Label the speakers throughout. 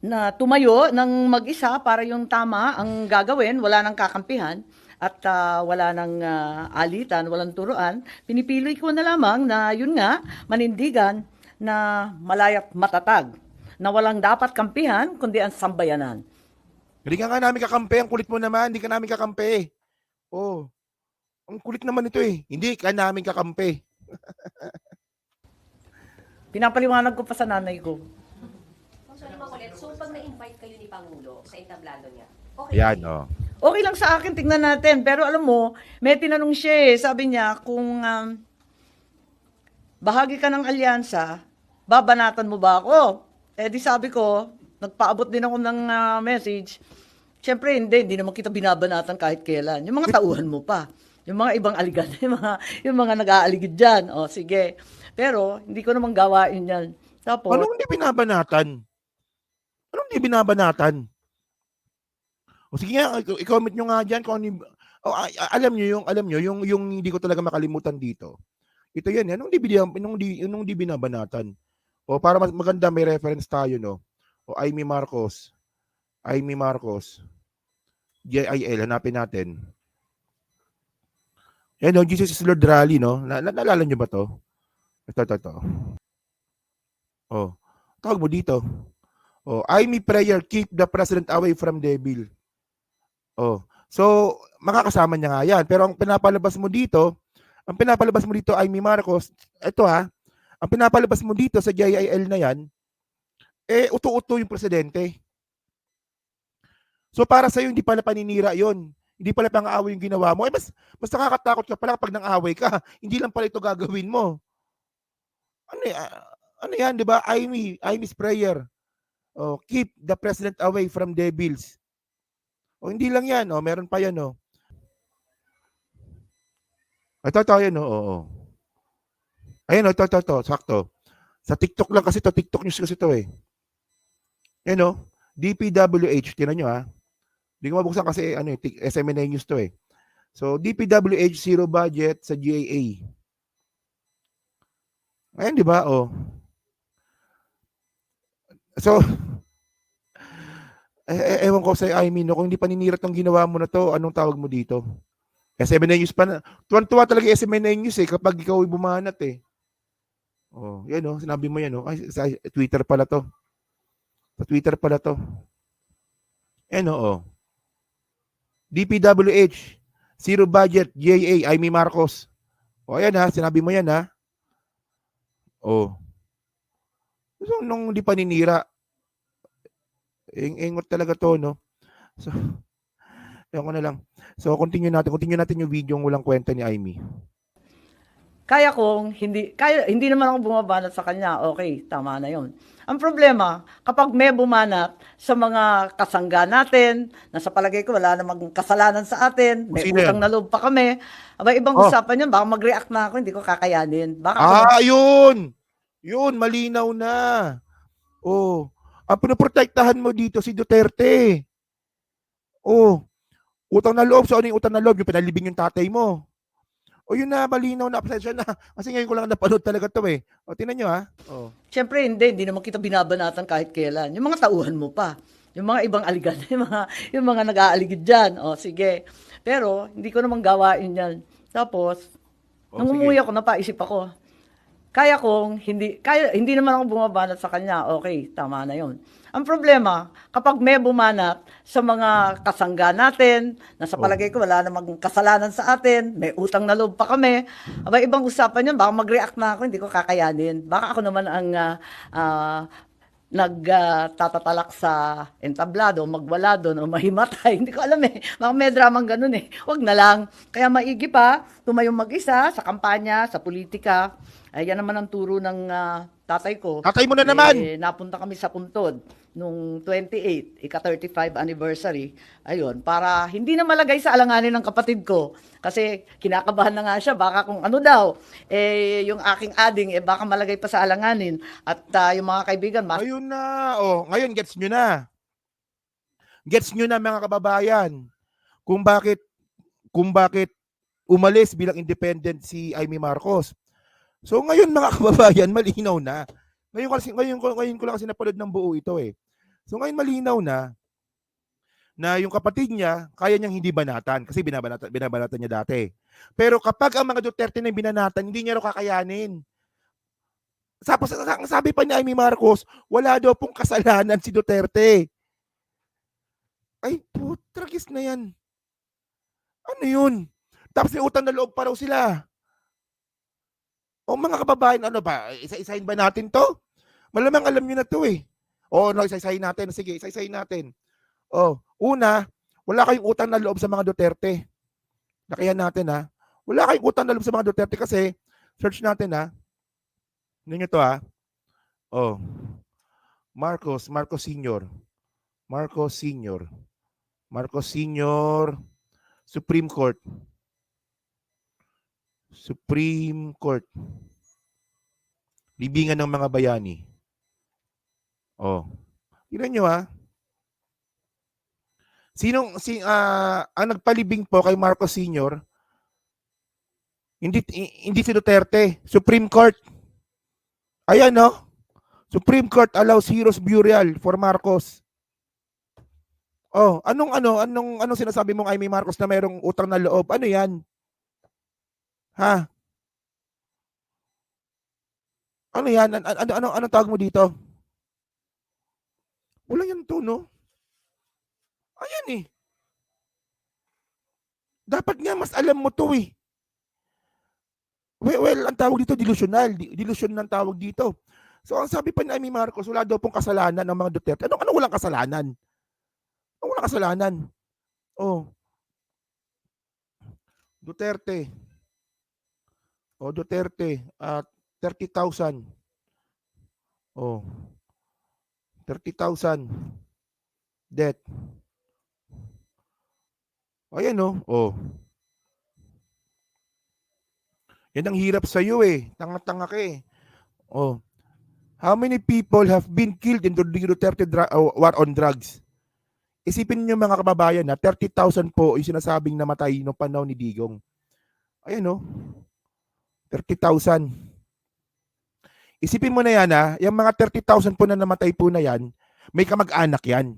Speaker 1: na tumayo ng mag-isa para yung tama ang gagawin, wala nang kakampihan at wala nang alitan, walang turuan. Pinipili ko na lamang na yun nga, manindigan na malaya't matatag, na walang dapat kampihan kundi ang sambayanan.
Speaker 2: Hindi ka nga namin kakampi. Ang kulit mo naman. Hindi ka namin kakampi. Oh, ang kulit naman ito eh. Hindi ka namin kakampi.
Speaker 1: Pinapaliwanag ko pa sa nanay ko.
Speaker 3: Sorry, makulit. So, pag na-invite kayo ni Pangulo sa entablado niya, okay
Speaker 2: Ayan,
Speaker 3: kayo?
Speaker 2: oh.
Speaker 1: Okay lang sa akin, tingnan natin. Pero alam mo, may tinanong siya eh. Sabi niya, kung bahagi ka ng alyansa, babanatan mo ba ako? Eh di sabi ko, nagpaabot din ako ng message. Siyempre hindi naman kita binabanatan kahit kailan. Yung mga tauhan mo pa. Yung mga ibang aligan, yung mga nag-aaligid dyan. O sige. Pero hindi ko naman gawain yan. Tapos,
Speaker 2: Anong hindi binabanatan? Anong hindi binabanatan? O sige nga, i-comment nyo nga dyan kung ano yung, alam nyo, yung hindi ko talaga makalimutan dito. Ito yan, anong di binabanatan. O para mas maganda, may reference tayo, no? O Amy Marcos, JIL, hanapin natin. Yan, no, Jesus is Lord Rally, no? Naalala nyo ba to? Ito. Oh, tawag mo dito. Oh, Amy prayer, keep the president away from devil. Oh, so makakasama niya nga yan. Pero ang pinapalabas mo dito Amy Marcos, ito ang pinapalabas mo dito sa JIL na yan, uto-uto yung presidente. So para sa'yo, hindi pala paninira yon. Hindi pala pang-aaway yung ginawa mo. Mas nakakatakot ka pala kapag nang-aaway ka. Hindi lang pala ito gagawin mo. Ano yan, di ba? Amy's prayer. Oh, keep the president away from devils. O hindi lang yan, meron pa yan, Ito yan, oo. Ayun, ito, sakto. Sa TikTok lang kasi to, TikTok news kasi to eh. Yan, DPWH, tinan nyo Hindi ko mabuksan kasi SMNA news to eh. So, DPWH zero budget sa GAA. Ayun, di ba? So, ewan ko sa I mean, kung hindi paninira tong ginawa mo na to, anong tawag mo dito? SMNA news pa na. Tuwan-tuwa talaga SMNA news eh kapag ikaw ay bumanat eh. Yan sinabi mo yan Ay, sa Twitter pala to. Sa Twitter pala to. DPWH, zero budget, GAA, Amy Marcos. Ayan sinabi mo yan So, nung di paninira, ingot talaga to, no? So, ewan ko na lang. So, continue natin yung video ng walang kwenta ni Amy.
Speaker 1: hindi naman ako bumabanat sa kanya, okay, tama na yon. Ang problema, kapag may bumanat sa mga kasangga natin, na sa palagay ko wala namang kasalanan sa atin, may
Speaker 2: Sino
Speaker 1: utang
Speaker 2: yan?
Speaker 1: na loob pa kami, ibang usapan yan, baka mag-react na ako, hindi ko kakayanin.
Speaker 2: Yun! Yun, malinaw na. Ang pinoprotektahan mo dito si Duterte. Utang na loob. So, ano yung utang na loob? Yung pinalibing yung tatay mo. Yun na, malinaw na. Pasensya na. Kasi ngayon ko lang napanood talaga to eh. Tingnan nyo
Speaker 1: Siyempre hindi naman kita binabanatan kahit kailan. Yung mga tauhan mo pa. Yung mga ibang aligan, yung mga nag-aaligid dyan. O sige. Pero hindi ko naman gawain yan. Tapos, nung umuwi ako, napaisip ako. Hindi naman ako bumabanat sa kanya. Okay, tama na yon. Ang problema, kapag may bumanat sa mga kasangga natin, na sa palagay ko wala namang kasalanan sa atin, may utang na loob pa kami, ibang usapan yan, baka mag-react na ako, hindi ko kakayanin. Baka ako naman ang nagtatatalak sa entablado, magwala doon, o mahimatay. Hindi ko alam eh. Baka may dramang ganun eh. Huwag na lang. Kaya maigi pa, tumayong mag-isa sa kampanya, sa politika. Ay, yan naman ang turo ng tatay ko.
Speaker 2: Tatay mo na naman!
Speaker 1: Napunta kami sa Puntod nung 28, ika-35 anniversary. Ayun, para hindi na malagay sa alanganin ng kapatid ko. Kasi kinakabahan na nga siya, baka kung ano daw, yung aking ading, baka malagay pa sa alanganin. At yung mga kaibigan,
Speaker 2: Ayun na. Ngayon, gets nyo na. Gets nyo na mga kababayan kung bakit umalis bilang independent si Amy Marcos. So ngayon mga kababayan, malinaw na. Ngayon ko lang kasi napanood ng buo ito eh. So ngayon malinaw na yung kapatid niya, kaya niyang hindi banatan kasi binabanatan niya dati. Pero kapag ang mga Duterte na yung binanatan, hindi niya raw kakayanin. Tapos ang sabi pa ni Amy Marcos, wala daw pong kasalanan si Duterte. Ay, putragis na yan. Ano yun? Tapos may utang na loob pa raw sila. O mga kababayan, ano ba? Isa-isahin ba natin to? Malamang alam nyo na to eh. O, no, isa-isahin natin. Sige, isa-isahin natin. O, una, wala kayong utang na loob sa mga Duterte. Lakihan natin ha. Wala kayong utang na loob sa mga Duterte kasi, search natin ha. Ano nyo to ha? O, Marcos Sr. Marcos Sr. Supreme Court. Libingan ng mga bayani. Oh. Tingnan nyo ha. Ang nagpalibing po kay Marcos Sr. Hindi si Duterte, Supreme Court. Ayan no. Supreme Court allows heroes burial for Marcos. Oh, anong sinasabi mong Amy Marcos na mayroong utang na loob? Ano 'yan? Ha? Ano 'yan? Ano tawag mo dito? Wala yan to, no? Ayan eh. Dapat nga mas alam mo to eh. Well, ang tawag dito delusional. Delusion ng tawag dito. So ang sabi pa ni Amy Marcos, wala daw pong kasalanan ng mga Duterte. Ano walang kasalanan? Ano walang kasalanan? Oh. Duterte. Oh, Duterte at 30,000. Oh. 30,000 debt. Ayan oh. Oh. Yan ang hirap sa iyo eh. Tanga-tanga ka eh. Oh. How many people have been killed in the Duterte war on drugs? Isipin niyo mga kababayan na 30,000 po yung sinasabing namatay noong panahon ni Digong. Ayan oh. 30,000. Isipin mo na yan ha, yung mga 30,000 po na namatay po na yan, may kamag-anak yan.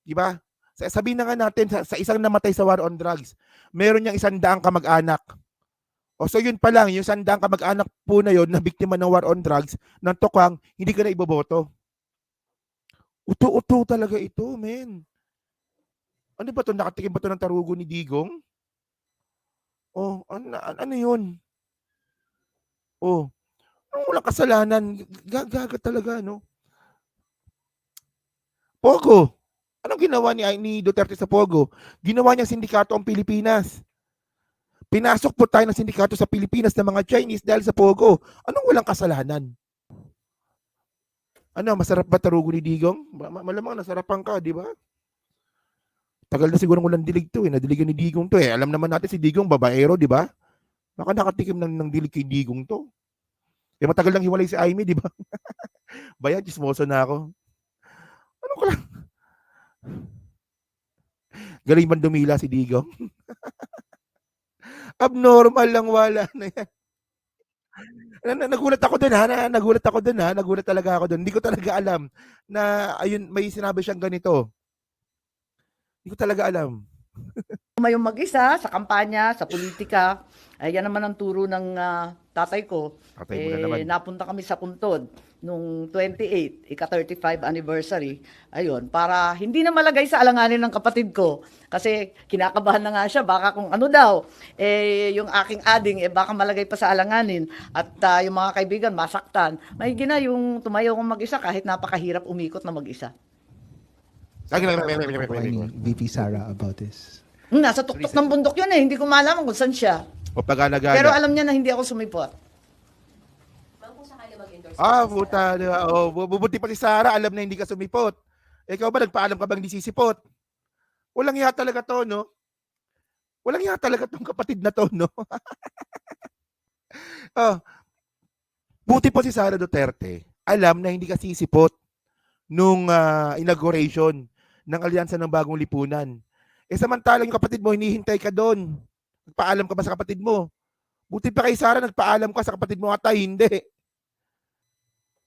Speaker 2: Di ba? Sabihin na nga natin, sa isang namatay sa war on drugs, meron niyang 100 kamag-anak. O so yun pa lang, yung 100 kamag-anak po na yun na biktima ng war on drugs, ng tukwang, hindi ka na iboboto. Uto-uto talaga ito, men. Ano ba ito? Nakatikim ba ito ng tarugo ni Digong? Oh, ano yun? Oh, walang kasalanan. Gaga talaga, no? Pogo. Anong ginawa ni Duterte sa Pogo? Ginawa niya sindikato ang Pilipinas. Pinasok po tayo ng sindikato sa Pilipinas ng mga Chinese dahil sa Pogo. Anong walang kasalanan? Ano, masarap ba tarugo ni Digong? Malamang nasarapan ka, di ba? Tagal na siguro walang dilig to eh. Nadiligan ni Digong to eh. Alam naman natin si Digong, babaero, di ba? Baka nakatikim ng dilig kay Digong to. Eh matagal lang hiwalay si Amy, di ba? Bayan, chismoso na ako. Ano ko lang? Galing man dumila si Digong. Abnormal lang, wala na yan. Nagulat ako dun ha. Nagulat talaga ako dun. Hindi ko talaga alam na ayun, may sinabi siyang ganito. Hindi ko talaga alam.
Speaker 1: Tumayong mag-isa sa kampanya, sa politika. Yan naman ang turo ng tatay ko.
Speaker 2: Tatay mo na naman.
Speaker 1: Napunta kami sa Puntod nung 28, ika-35 anniversary. Ayun, para hindi na malagay sa alanganin ng kapatid ko. Kasi kinakabahan na nga siya, baka kung ano daw, yung aking ading, baka malagay pa sa alanganin. At yung mga kaibigan, masaktan. May gina yung tumayo kong mag-isa kahit napakahirap umikot na mag-isa.
Speaker 4: VP Sara about this.
Speaker 1: Nasa tuktok ng bundok yun eh. Hindi ko malaman kung saan siya.
Speaker 2: O pag-alagala.
Speaker 1: Pero alam niya na hindi ako sumipot.
Speaker 3: Ma'am, kung sakali mag-endorse
Speaker 2: Puta. Bubuti pa si Sara, alam na hindi ka sumipot. Ikaw ba, nagpaalam ka bang di sisipot? Walang hiya talaga to, no? Walang hiya talaga tong kapatid na to, no? Buti pa si Sara Duterte, alam na hindi ka sisipot nung inauguration ng Alyansa ng Bagong Lipunan. Samantalang yung kapatid mo, hinihintay ka doon. Nagpaalam ka ba sa kapatid mo? Buti pa kay Sara, nagpaalam ka sa kapatid mo at hindi.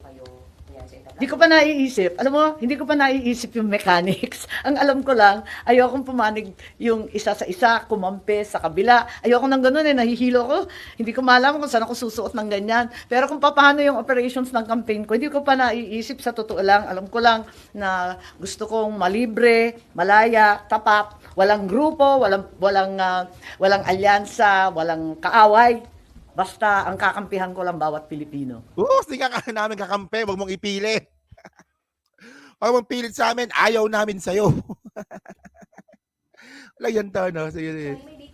Speaker 3: kayo yan sa
Speaker 1: Hindi ko pa naiisip. Alam mo, hindi ko pa naiisip yung mechanics. Ang alam ko lang, ayokong pumanig yung isa sa isa, kumampi sa kabila. Ayoko nang ganun nahihilo ko. Hindi ko malaman kung saan ako susuot ng ganyan. Pero kung paano yung operations ng campaign ko, hindi ko pa naiisip sa totoo lang. Alam ko lang na gusto kong malibre, malaya, tapat, walang grupo, walang alyansa, walang kaaway. Basta ang kakampihan ko lang bawat Pilipino.
Speaker 2: Sige ka namin kakampi, wag mong ipilit. Wag mong pilit sa amin, ayaw namin sa'yo. Wala yan to, no? Sige, sige.
Speaker 3: May